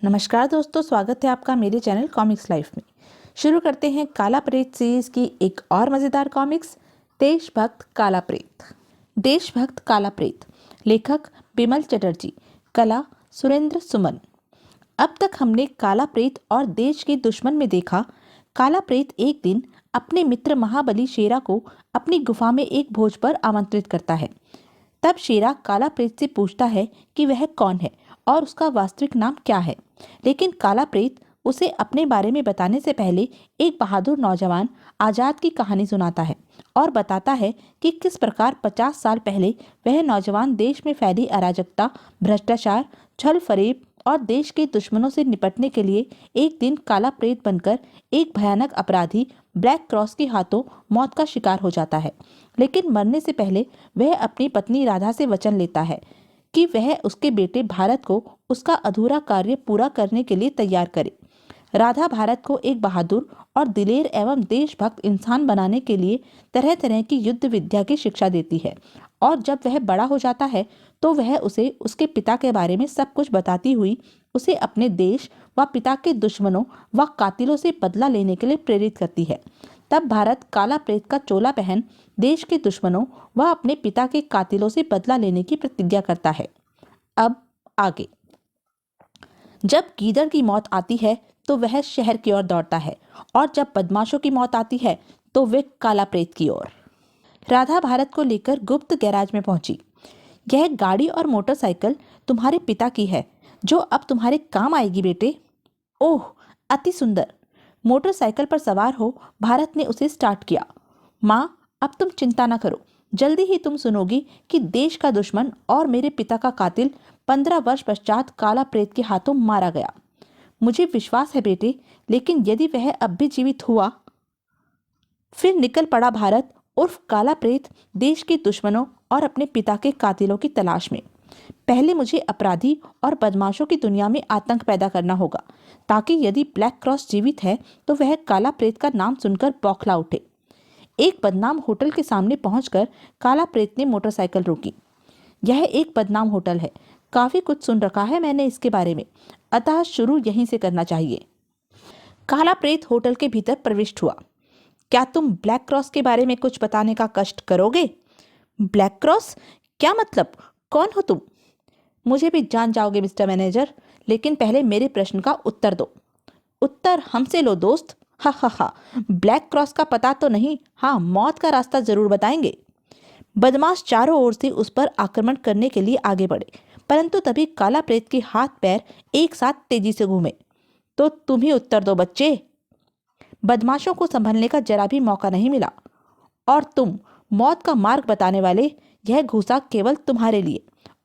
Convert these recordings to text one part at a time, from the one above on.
नमस्कार दोस्तों, स्वागत है आपका मेरे चैनल कॉमिक्स लाइफ में। शुरू करते हैं काला प्रेत सीरीज की एक और मज़ेदार कॉमिक्स, देशभक्त काला प्रेत। देशभक्त काला प्रेत, लेखक बिमल चटर्जी, कला सुरेंद्र सुमन। अब तक हमने काला प्रेत और देश के दुश्मन में देखा। काला प्रेत एक दिन अपने मित्र महाबली शेरा को अपनी गुफा में एक भोज पर आमंत्रित करता है। तब शेरा काला प्रेत से पूछता है कि वह कौन है और उसका वास्तविक नाम क्या है। लेकिन काला प्रेत उसे अपने बारे में बताने से पहले एक बहादुर नौजवान आजाद की कहानी सुनाता है और बताता है कि किस प्रकार 50 साल पहले वह नौजवान देश में फैली अराजकता, भ्रष्टाचार, छल फरेब और देश के दुश्मनों से निपटने के लिए एक दिन काला प्रेत बनकर एक भयानक अपराधी ब्लैक क्रॉस के हाथों मौत का शिकार हो जाता है। लेकिन मरने से पहले वह अपनी पत्नी राधा से वचन लेता है कि वह उसके बेटे भारत को उसका अधूरा कार्य पूरा करने के लिए तैयार करे। राधा भारत को एक बहादुर और दिलेर एवं देशभक्त इंसान बनाने के लिए तरह तरह की युद्ध विद्या की शिक्षा देती है और जब वह बड़ा हो जाता है तो वह उसे उसके पिता के बारे में सब कुछ बताती हुई उसे अपने देश व पिता के दुश्मनों व कातिलों से बदला लेने के लिए प्रेरित करती है। तब भारत काला प्रेत का चोला पहन देश के दुश्मनों व अपने पिता के कातिलों से बदला लेने की प्रतिज्ञा करता है। अब आगे। जब गीदड़ की मौत आती है तो वह शहर की ओर दौड़ता है और जब बदमाशों की मौत आती है तो वे काला प्रेत की ओर। राधा भारत को लेकर गुप्त गैराज में पहुंची। यह गाड़ी और मोटरसाइकिल तुम्हारे पिता की है जो अब तुम्हारे काम आएगी बेटे। ओह, अति सुंदर। मोटरसाइकिल पर सवार हो भारत ने उसे स्टार्ट किया। माँ, अब तुम चिंता न करो, जल्दी ही तुम सुनोगी कि देश का दुश्मन और मेरे पिता का कातिल 15 वर्ष पश्चात काला प्रेत के हाथों मारा गया। मुझे विश्वास है बेटे, लेकिन यदि वह अब भी जीवित हुआ। फिर निकल पड़ा भारत उर्फ काला प्रेत देश के दुश्मनों और अपने पिता के कातिलों की तलाश में। पहले मुझे अपराधी और बदमाशों की दुनिया में आतंक पैदा करना होगा ताकि यदि ब्लैक क्रॉस जीवित है तो वह काला प्रेत का नाम सुनकर बौखला उठे। एक बदनाम होटल के सामने पहुंचकर काला प्रेत ने मोटरसाइकिल रोकी। यह एक बदनाम होटल है, काफी कुछ सुन रखा है मैंने इसके बारे में, अतः शुरू यहीं से करना चाहिए। काला प्रेत होटल के भीतर प्रविष्ट हुआ। क्या तुम ब्लैक क्रॉस के बारे में कुछ बताने का कष्ट करोगे? Black cross? क्या मतलब? कौन हो तुम? मुझे भी जान जाओगे मिस्टर मैनेजर, लेकिन पहले मेरे प्रश्न का उत्तर दो। उत्तर हमसे लो दोस्त। हा हा हा। ब्लैक क्रॉस का पता तो नहीं, हाँ मौत का रास्ता जरूर बताएंगे। बदमाश चारों ओर से उस पर आक्रमण करने के लिए आगे बढ़े, परंतु तभी काला प्रेत के हाथ पैर एक साथ तेजी से घूमे। तो तुम ही उत्तर दो बच्चे। बदमाशों को संभलने का जरा भी मौका नहीं मिला। और तुम मौत का मार्ग बताने वाले, यह घूसा केवल तुम्हारे लिए।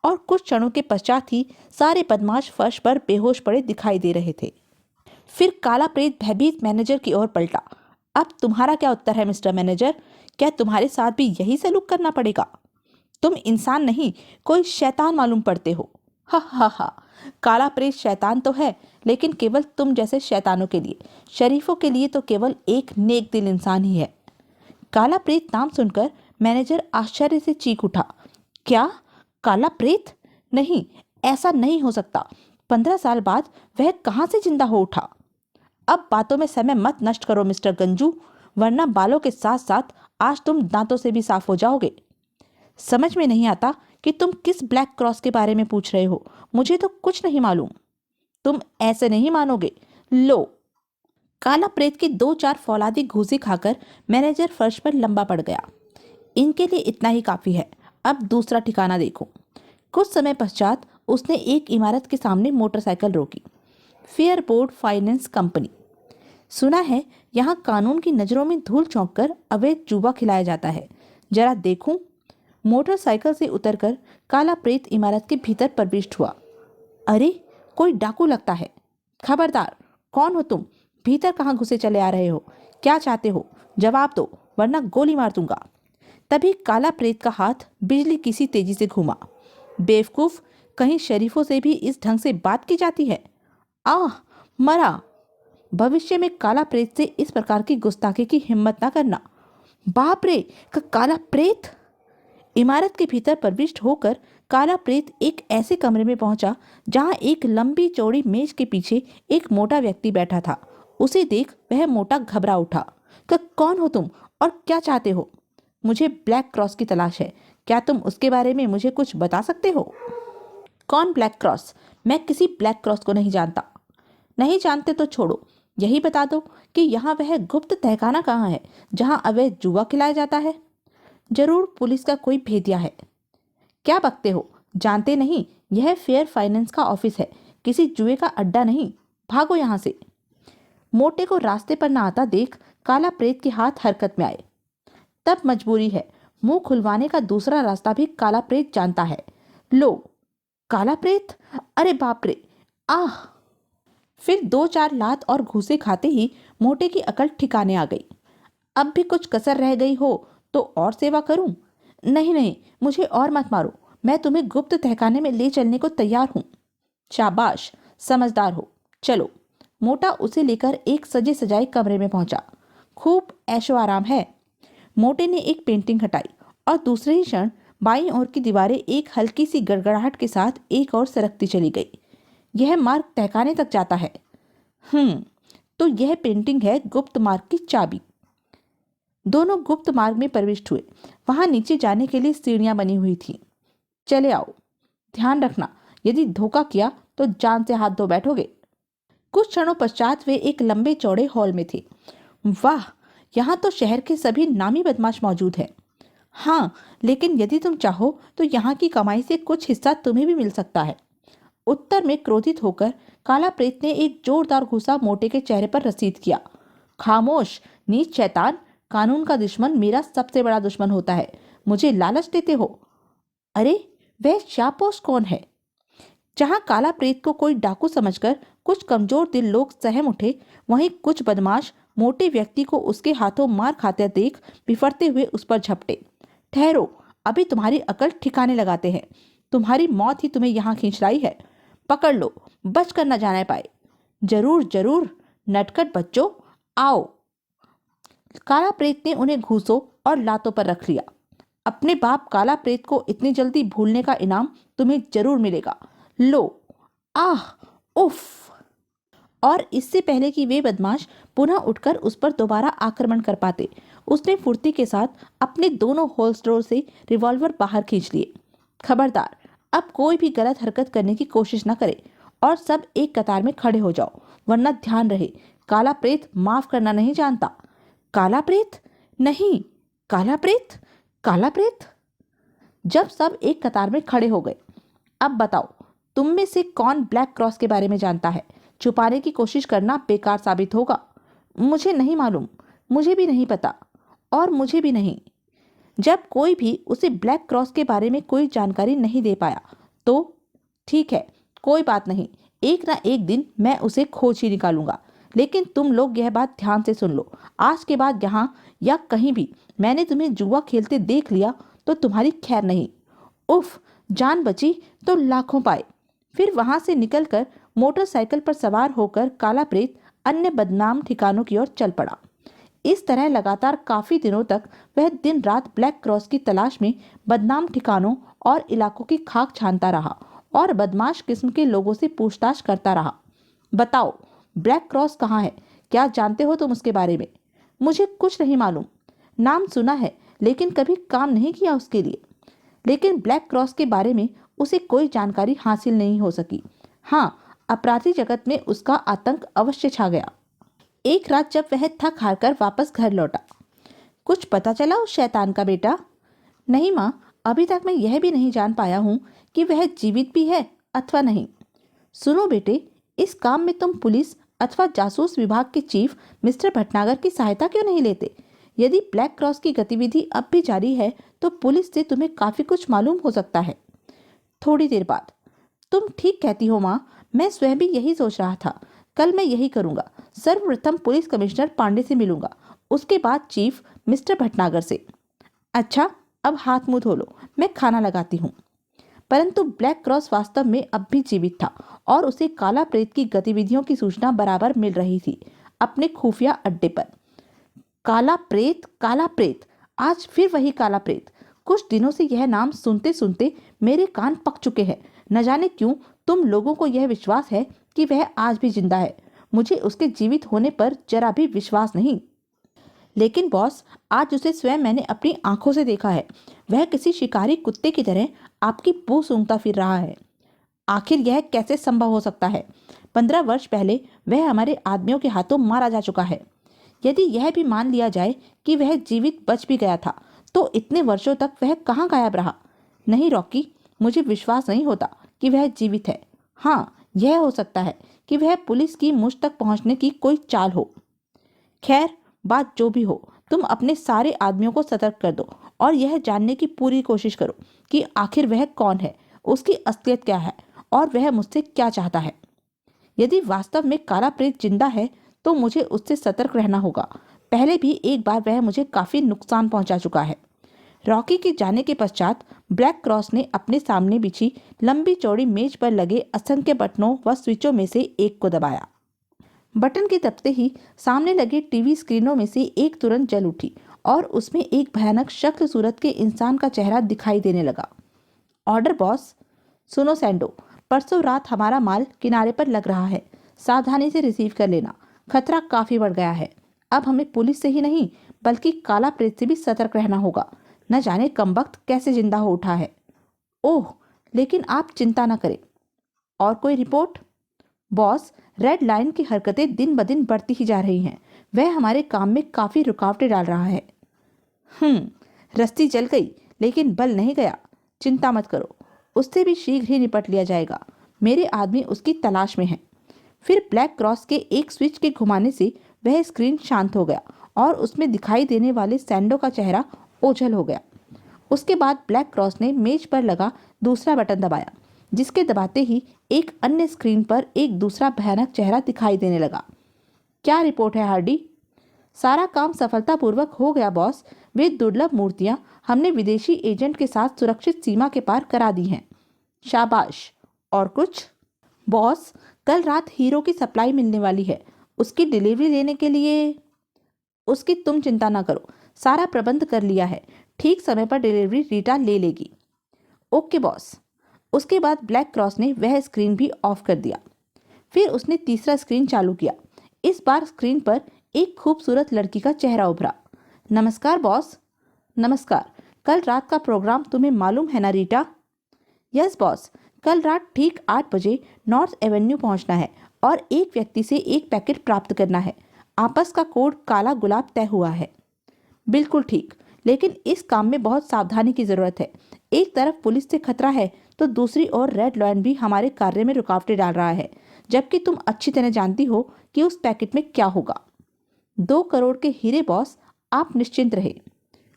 और कुछ क्षणों के पश्चात ही सारे बदमाश फर्श पर बेहोश पड़े दिखाई दे रहे थे। फिर काला प्रेत भयभीत मैनेजर की ओर पलटा। अब तुम्हारा क्या उत्तर है मिस्टर मैनेजर? क्या तुम्हारे साथ भी यही सलूक करना पड़ेगा? तुम इंसान नहीं, कोई शैतान मालूम पड़ते हो। हा हा हा। काला प्रेत शैतान तो है, लेकिन केवल तुम जैसे शैतानों के लिए। शरीफों के लिए तो केवल एक नेक दिल इंसान ही है। काला प्रेत नाम सुनकर मैनेजर आश्चर्य से चीख उठा। क्या? काला प्रेत? नहीं, ऐसा नहीं हो सकता। 15 साल बाद वह कहां से जिंदा हो उठा? अब बातों में समय मत नष्ट करो मिस्टर गंजू, वरना बालों के साथ साथ आज तुम दांतों से भी साफ हो जाओगे। समझ में नहीं आता कि तुम किस ब्लैक क्रॉस के बारे में पूछ रहे हो। मुझे तो कुछ नहीं मालूम। तुम ऐसे नहीं मानोगे। लो। काला प्रेत की 2-4 फौलादी घूसे खाकर मैनेजर फर्श पर लंबा पड़ गया। इनके लिए इतना ही काफी है, अब दूसरा ठिकाना देखो। कुछ समय पश्चात उसने एक इमारत के सामने मोटरसाइकिल रोकी। फेयरबोर्ड फाइनेंस कंपनी। सुना है यहाँ कानून की नजरों में धूल झोंक कर अवैध जुआ खिलाया जाता है। जरा देखूं। मोटरसाइकिल से उतरकर काला प्रेत इमारत के भीतर प्रविष्ट हुआ। अरे, कोई डाकू लगता है। खबरदार, कौन हो तुम? भीतर कहाँ घुसे चले आ रहे हो? क्या चाहते हो? जवाब दो, वरना गोली मार दूंगा। तभी काला प्रेत का हाथ बिजली की सी तेजी से घूमा। बेवकूफ, कहीं शरीफों से भी इस ढंग से बात की जाती है? आह, मरा। भविष्य में काला प्रेत से इस प्रकार की गुस्ताखी की हिम्मत ना करना। बाप रे, काला प्रेत! इमारत के भीतर प्रविष्ट होकर काला प्रेत एक ऐसे कमरे में पहुंचा जहां एक लंबी चौड़ी मेज के पीछे एक मोटा व्यक्ति बैठा था। उसे देख वह मोटा घबरा उठा। कौन हो तुम और क्या चाहते हो? मुझे ब्लैक क्रॉस की तलाश है। क्या तुम उसके बारे में मुझे कुछ बता सकते हो? कौन ब्लैक क्रॉस? मैं किसी ब्लैक क्रॉस को नहीं जानता। नहीं जानते तो छोड़ो, यही बता दो कि यहाँ वह गुप्त तहखाना कहाँ है जहाँ अवैध जुआ खिलाया जाता है। जरूर पुलिस का कोई भेदिया है। क्या बकते हो? जानते नहीं यह फेयर फाइनेंस का ऑफिस है, किसी जुए का अड्डा नहीं। भागो यहाँ से। मोटे को रास्ते पर न आता देख काला प्रेत के हाथ हरकत में आए। तब मजबूरी है, मुंह खुलवाने का दूसरा रास्ता भी काला प्रेत जानता है। लो। काला प्रेत? अरे बाप रे! आह! फिर 2-4 लात और घूसे खाते ही मोटे की अकल ठिकाने आ गई। अब भी कुछ कसर रह गई हो तो और सेवा करूं? नहीं नहीं, मुझे और मत मारो। मैं तुम्हें गुप्त तहखाने में ले चलने को तैयार हूं। शाबाश, समझदार हो। चलो। मोटा उसे लेकर एक सजे सजाए कमरे में पहुंचा। खूब ऐशो आराम है। मोटे ने एक पेंटिंग हटाई और दूसरे ही क्षण बाईं ओर की दीवारें एक हल्की सी गड़गड़ाहट के साथ एक और सरकती चली गई। यह मार्ग तहखाने तक जाता है। तो यह पेंटिंग है गुप्त मार्ग की चाबी। दोनों गुप्त मार्ग में प्रविष्ट हुए। वहां नीचे जाने के लिए सीढ़ियां बनी हुई थी। चले आओ। ध्यान रखना, यदि धोखा किया तो जान से हाथ धो बैठोगे। कुछ क्षणों पश्चात वे एक लंबे चौड़े हॉल में थे। वाह, यहाँ तो शहर के सभी नामी बदमाश मौजूद हैं। हाँ, लेकिन यदि तुम चाहो तो यहाँ की कमाई से कुछ हिस्सा तुम्हें भी मिल सकता है। उत्तर में क्रोधित होकर काला प्रेत ने एक जोरदार घूसा मोटे के चेहरे पर रसीद किया। खामोश, नीच शैतान! कानून का दुश्मन मेरा सबसे बड़ा दुश्मन होता है। मुझे लालच देते हो? अरे, वह शापोश कौन है? जहां काला प्रेत को कोई डाकू समझकर कुछ कमजोर दिल लोग सहम उठे, वहीं कुछ बदमाश मोटे व्यक्ति को उसके हाथों मार खाते देख बिफरते हुए उस पर झपटे। ठहरो, अभी तुम्हारी अकल ठिकाने लगाते हैं। तुम्हारी मौत ही तुम्हें यहाँ खींच लाई है। पकड़ लो, बच कर न जाने पाए। जरूर जरूर, नटखट बच्चों, आओ। काला प्रेत ने उन्हें घूसों और लातों पर रख लिया। अपने बाप काला प्रेत को इतनी जल्दी भूलने का इनाम तुम्हें जरूर मिलेगा। लो। आह! उफ! और इससे पहले कि वे बदमाश पुनः उठकर उस पर दोबारा आक्रमण कर पाते, उसने फुर्ती के साथ अपने दोनों होल्स्टरों से रिवॉल्वर बाहर खींच लिए। खबरदार, अब कोई भी गलत हरकत करने की कोशिश न करे और सब एक कतार में खड़े हो जाओ, वरना ध्यान रहे, काला प्रेत माफ करना नहीं जानता। काला प्रेत? नहीं, काला प्रेत, काला प्रेत। जब सब एक कतार में खड़े हो गए, अब बताओ, तुम में से कौन ब्लैक क्रॉस के बारे में जानता है? छुपाने की कोशिश करना बेकार साबित होगा। मुझे नहीं मालूम, मुझे भी नहीं पता, और मुझे भी नहीं। जब कोई भी उसे ब्लैक क्रॉस के बारे में कोई जानकारी नहीं दे पाया तो ठीक है, कोई बात नहीं, एक ना एक दिन मैं उसे खोज ही निकालूंगा। लेकिन तुम लोग यह बात ध्यान से सुन लो, आज के बाद यहाँ या कहीं भी मैंने तुम्हें जुआ खेलते देख लिया तो तुम्हारी खैर नहीं। उफ! जान बची तो लाखों पाए। फिर वहां से निकलकर मोटरसाइकिल पर सवार होकर काला प्रेत अन्य बदनाम ठिकानों की ओर चल पड़ा। इस तरह लगातार काफी दिनों तक वह दिन रात ब्लैक क्रॉस की तलाश में बदनाम ठिकानों और इलाकों की खाक छानता रहा और बदमाश किस्म के लोगों से पूछताछ करता रहा। बताओ, ब्लैक क्रॉस कहाँ है? क्या जानते हो तुम उसके बारे में? मुझे कुछ नहीं मालूम। नाम सुना है लेकिन कभी काम नहीं किया उसके लिए। लेकिन ब्लैक क्रॉस के बारे में उसे कोई जानकारी हासिल नहीं हो सकी। हाँ, अपराधी जगत में उसका आतंक अवश्य छा गया। एक रात जब वह थक हार कर वापस घर लौटा, कुछ पता चला उस शैतान का बेटा? नहीं माँ, अभी तक मैं यह भी नहीं जान पाया हूँ कि वह जीवित भी है अथवा नहीं। सुनो बेटे, इस काम में तुम पुलिस अथवा जासूस विभाग के चीफ मिस्टर भटनागर की सहायता क्यों नहीं लेते? यदि ब्लैक क्रॉस की गतिविधि अब भी जारी है तो पुलिस से तुम्हें काफी कुछ मालूम हो सकता है। थोड़ी देर बाद। तुम ठीक कहती हो माँ, मैं स्वयं भी यही सोच रहा था। कल मैं यही करूंगा। सर्वप्रथम पुलिस कमिश्नर पांडे से मिलूंगा, उसके बाद चीफ मिस्टर भटनागर से। अच्छा, अब हाथ मुंह धो लो, मैं खाना लगाती हूँ। परंतु ब्लैक क्रॉस वास्तव में अब भी जीवित था और उसे काला प्रेत की गतिविधियों की सूचना बराबर मिल रही थी अपने खुफिया अड्डे पर। काला प्रेत, आज फिर वही काला प्रेत। कुछ दिनों से यह नाम सुनते सुनते मेरे कान पक चुके हैं। न जाने क्यों तुम लोगों को यह विश्वास है कि वह आज भी जिंदा है। मुझे उसके जीवित होने पर जरा भी विश्वास नहीं। लेकिन बॉस, आज उसे स्वयं मैंने अपनी आंखों से देखा है। वह किसी शिकारी कुत्ते की तरह आपकी पूंछ सूंघता फिर रहा है। आखिर यह कैसे संभव हो सकता है? 15 वर्ष पहले वह हमारे आदमियों के हाथों मारा जा चुका है। यदि यह भी मान लिया जाए कि वह जीवित बच भी गया था, तो इतने वर्षों तक वह कहाँ गायब रहा? नहीं रॉकी, मुझे विश्वास नहीं होता कि वह जीवित है। हाँ, यह हो सकता है कि वह पुलिस की मुझ तक पहुंचने की कोई चाल हो। खैर, बात जो भी हो, तुम अपने सारे आदमियों को सतर्क कर दो और यह जानने की पूरी कोशिश करो कि आखिर वह कौन है, उसकी असलियत क्या है और वह मुझसे क्या चाहता है। यदि वास्तव में काला प्रेत जिंदा है तो मुझे उससे सतर्क रहना होगा। पहले भी एक बार वह मुझे काफी नुकसान पहुंचा चुका है। रॉकी के जाने के पश्चात ब्लैक क्रॉस ने अपने सामने बिछी लंबी चौड़ी मेज पर लगे असंख्य बटनों व स्विचों में से एक को दबाया। बटन के दबते ही सामने लगे टीवी स्क्रीनों में से एक तुरंत जल उठी और उसमें एक भयानक शक्ल सूरत के इंसान का चेहरा दिखाई देने लगा। Order boss. सुनो सैंडो, परसों रात हमारा माल किनारे पर लग रहा है। सावधानी से रिसीव कर लेना। खतरा काफी बढ़ गया है। अब हमें पुलिस से ही नहीं बल्कि काला प्रेत से भी सतर्क रहना होगा। न जाने कमबख्त कैसे जिंदा हो उठा है। ओह, लेकिन आप चिंता न करें। और कोई रिपोर्ट? बॉस, रेड लाइन की हरकतें दिन ब दिन बढ़ती ही जा रही हैं। वह हमारे काम में काफी रुकावटें डाल रहा है। रस्सी जल गई लेकिन बल नहीं गया। चिंता मत करो, उससे भी शीघ्र ही निपट लिया जाएगा। मेरे आदमी उसकी तलाश में हैं। फिर ब्लैक क्रॉस के एक स्विच के घुमाने से वह स्क्रीन शांत हो गया और उसमें दिखाई देने वाले सैंडो का चेहरा ओझल हो गया। उसके बाद ब्लैक क्रॉस ने मेज पर लगा दूसरा बटन दबाया, जिसके दबाते ही एक अन्य स्क्रीन पर एक दूसरा भयानक चेहरा दिखाई देने लगा। क्या रिपोर्ट है हार्डी? सारा काम सफलतापूर्वक हो गया बॉस। वे दुर्लभ मूर्तियां हमने विदेशी एजेंट के साथ सुरक्षित सीमा के पार करा दी हैं। शाबाश। और कुछ? बॉस, कल रात हीरो की सप्लाई मिलने वाली है। उसकी डिलीवरी लेने के लिए उसकी तुम चिंता ना करो, सारा प्रबंध कर लिया है। ठीक समय पर डिलीवरी रीटा ले लेगी। Okay boss. उसके बाद ब्लैक क्रॉस ने वह स्क्रीन भी ऑफ कर दिया। फिर उसने तीसरा स्क्रीन चालू किया। इस बार स्क्रीन पर एक खूबसूरत लड़की का चेहरा उभरा। नमस्कार बॉस। नमस्कार। कल रात का प्रोग्राम तुम्हें मालूम है ना रीटा? यस बॉस, कल रात ठीक 8 बजे नॉर्थ एवेन्यू पहुंचना है और एक व्यक्ति से एक पैकेट प्राप्त करना है। आपस का कोड काला गुलाब तय हुआ है। बिल्कुल ठीक, लेकिन इस काम में बहुत सावधानी की जरूरत है। एक तरफ पुलिस से खतरा है तो दूसरी ओर रेड लॉयन भी हमारे कार्य में रुकावटें डाल रहा है, जबकि तुम अच्छी तरह जानती हो कि उस पैकेट में क्या होगा। 2 करोड़ के हीरे बॉस, आप निश्चिंत रहे।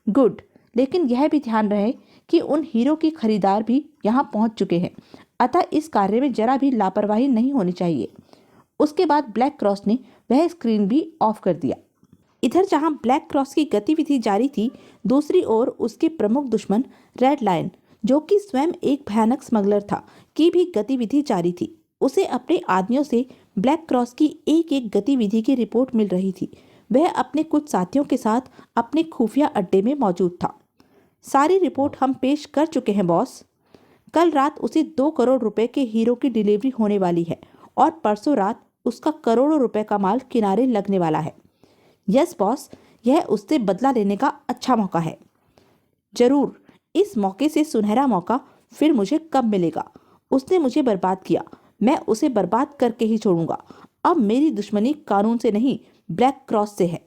गुड, लेकिन यह भी ध्यान रहे कि उन हीरो की खरीदार भी यहाँ पहुंच चुके हैं, अतः इस कार्य में जरा भी लापरवाही नहीं होनी चाहिए। उसके बाद ब्लैक क्रॉस ने वह स्क्रीन भी ऑफ कर दिया। इधर जहां ब्लैक क्रॉस की गतिविधि जारी थी, दूसरी ओर उसके प्रमुख दुश्मन रेड लायन, जो कि स्वयं एक भयानक स्मगलर था, की भी गतिविधि जारी थी। उसे अपने आदमियों से ब्लैक क्रॉस की एक एक गतिविधि की रिपोर्ट मिल रही थी। वह अपने कुछ साथियों के साथ अपने खुफिया अड्डे में मौजूद था। सारी रिपोर्ट हम पेश कर चुके हैं बॉस। कल रात उसे 2 करोड़ रुपए के हीरो की डिलीवरी होने वाली है और परसों रात उसका करोड़ों रुपए का माल किनारे लगने वाला है। यस बॉस, यह उससे बदला लेने का अच्छा मौका है। जरूर, इस मौके से सुनहरा मौका फिर मुझे कब मिलेगा? उसने मुझे बर्बाद किया, मैं उसे बर्बाद करके ही छोड़ूंगा। अब मेरी दुश्मनी कानून से नहीं, ब्लैक क्रॉस से है।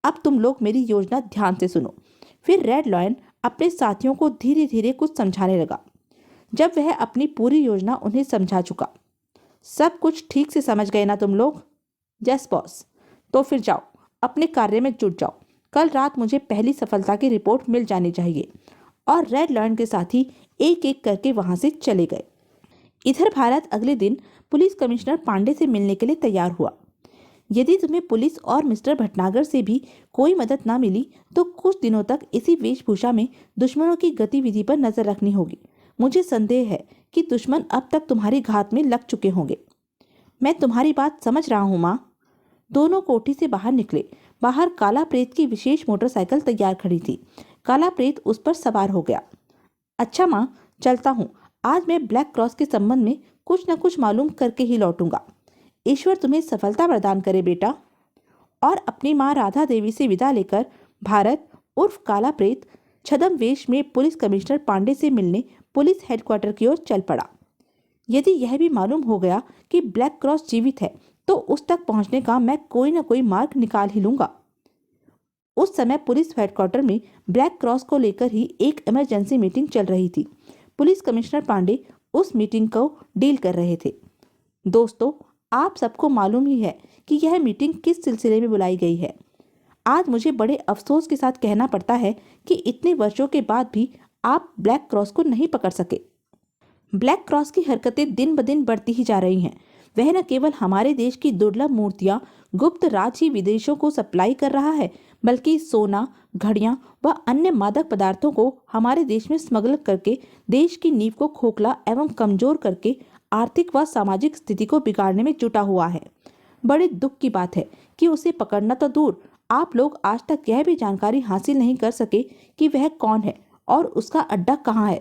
अब तुम लोग मेरी योजना ध्यान से सुनो। फिर रेड लॉयन अपने साथियों को धीरे धीरे कुछ समझाने लगा। जब वह अपनी पूरी योजना उन्हें समझा चुका, सब कुछ ठीक से समझ गए ना तुम लोग? Yes boss. तो फिर जाओ, अपने कार्य में जुट जाओ। कल रात मुझे पहली सफलता की रिपोर्ट मिल जानी चाहिए। और रेड लॉयन के साथी एक एक करके वहां से चले गए। इधर भारत अगले दिन पुलिस कमिश्नर पांडे से मिलने के लिए तैयार हुआ। यदि तुम्हें पुलिस और मिस्टर भटनागर से भी कोई मदद ना मिली तो कुछ दिनों तक इसी वेशभूषा में दुश्मनों की गतिविधि पर नजर रखनी होगी। मुझे संदेह है कि दुश्मन अब तक तुम्हारी घात में लग चुके होंगे। मैं तुम्हारी बात समझ रहा हूँ माँ। दोनों कोठी से बाहर निकले। बाहर काला प्रेत की विशेष मोटरसाइकिल तैयार खड़ी थी। काला प्रेत उस पर सवार हो गया। अच्छा माँ, चलता हूँ। आज मैं ब्लैक क्रॉस के संबंध में कुछ न कुछ मालूम करके ही लौटूंगा। ईश्वर तुम्हें सफलता प्रदान करे बेटा। और अपनी माँ राधा देवी से विदा लेकर भारत उर्फ काला प्रेत छद्म वेश में पुलिस कमिश्नर पांडे से मिलने पुलिस हेडक्वार्टर की ओर चल पड़ा। यदि यह भी मालूम हो गया कि ब्लैक क्रॉस जीवित है तो उस तक पहुंचने का मैं कोई न कोई मार्ग निकाल ही लूंगा। उस समय पुलिस हेडक्वार्टर में ब्लैक क्रॉस को लेकर ही एक इमरजेंसी मीटिंग चल रही थी। पुलिस कमिश्नर पांडे उस मीटिंग को डील कर रहे थे। दोस्तों, आप सबको मालूम ही है कि यह मीटिंग किस सिलसिले में बुलाई गई है। आज मुझे बड़े अफसोस के साथ कहना पड़ता है कि इतने वर्षों के बाद भी आप ब्लैक क्रॉस को नहीं पकड़ सके। ब्लैक क्रॉस की हरकतें दिन ब दिन बढ़ती ही जा रही हैं। वह न केवल हमारे देश की दुर्लभ मूर्तियां गुप्त राज ही विदेशों को सप्लाई कर रहा है, बल्कि सोना, घड़ियां व अन्य मादक पदार्थों को हमारे देश में स्मगल करके देश की नींव को खोखला एवं कमजोर करके आर्थिक व सामाजिक स्थिति को बिगाड़ने में जुटा हुआ है। बड़े दुख की बात है कि उसे पकड़ना तो दूर, आप लोग आज तक यह भी जानकारी हासिल नहीं कर सके कि वह कौन है और उसका अड्डा कहाँ है।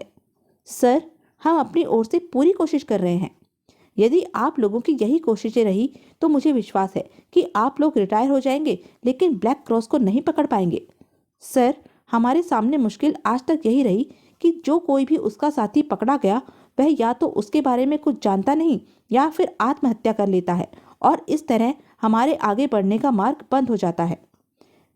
सर, हम अपनी ओर से पूरी कोशिश कर रहे हैं। यदि आप लोगों की यही कोशिशें रही तो मुझे विश्वास है कि आप लोग रिटायर हो जाएंगे, लेकिन ब्लैक क्रॉस को नहीं पकड़ पाएंगे। सर, हमारे सामने मुश्किल आज तक यही रही कि जो कोई भी उसका साथी पकड़ा गया वह या तो उसके बारे में कुछ जानता नहीं या फिर आत्महत्या कर लेता है और इस तरह हमारे आगे बढ़ने का मार्ग बंद हो जाता है।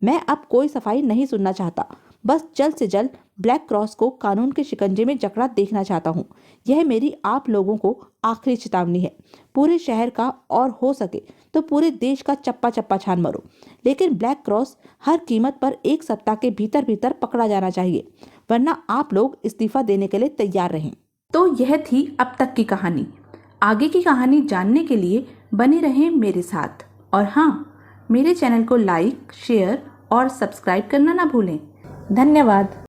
मैं अब कोई सफाई नहीं सुनना चाहता, बस जल्द से जल्द ब्लैक क्रॉस को कानून के शिकंजे में जकड़ा देखना चाहता हूँ। यह मेरी आप लोगों को आखिरी चेतावनी है। पूरे शहर का और हो सके तो पूरे देश का चप्पा चप्पा छान मरो, लेकिन ब्लैक क्रॉस हर कीमत पर 1 सप्ताह के भीतर भीतर पकड़ा जाना चाहिए, वरना आप लोग इस्तीफा देने के लिए तैयार रहें। तो यह थी अब तक की कहानी। आगे की कहानी जानने के लिए बने रहें मेरे साथ। और हाँ, मेरे चैनल को लाइक, शेयर और सब्सक्राइब करना ना भूलें। धन्यवाद।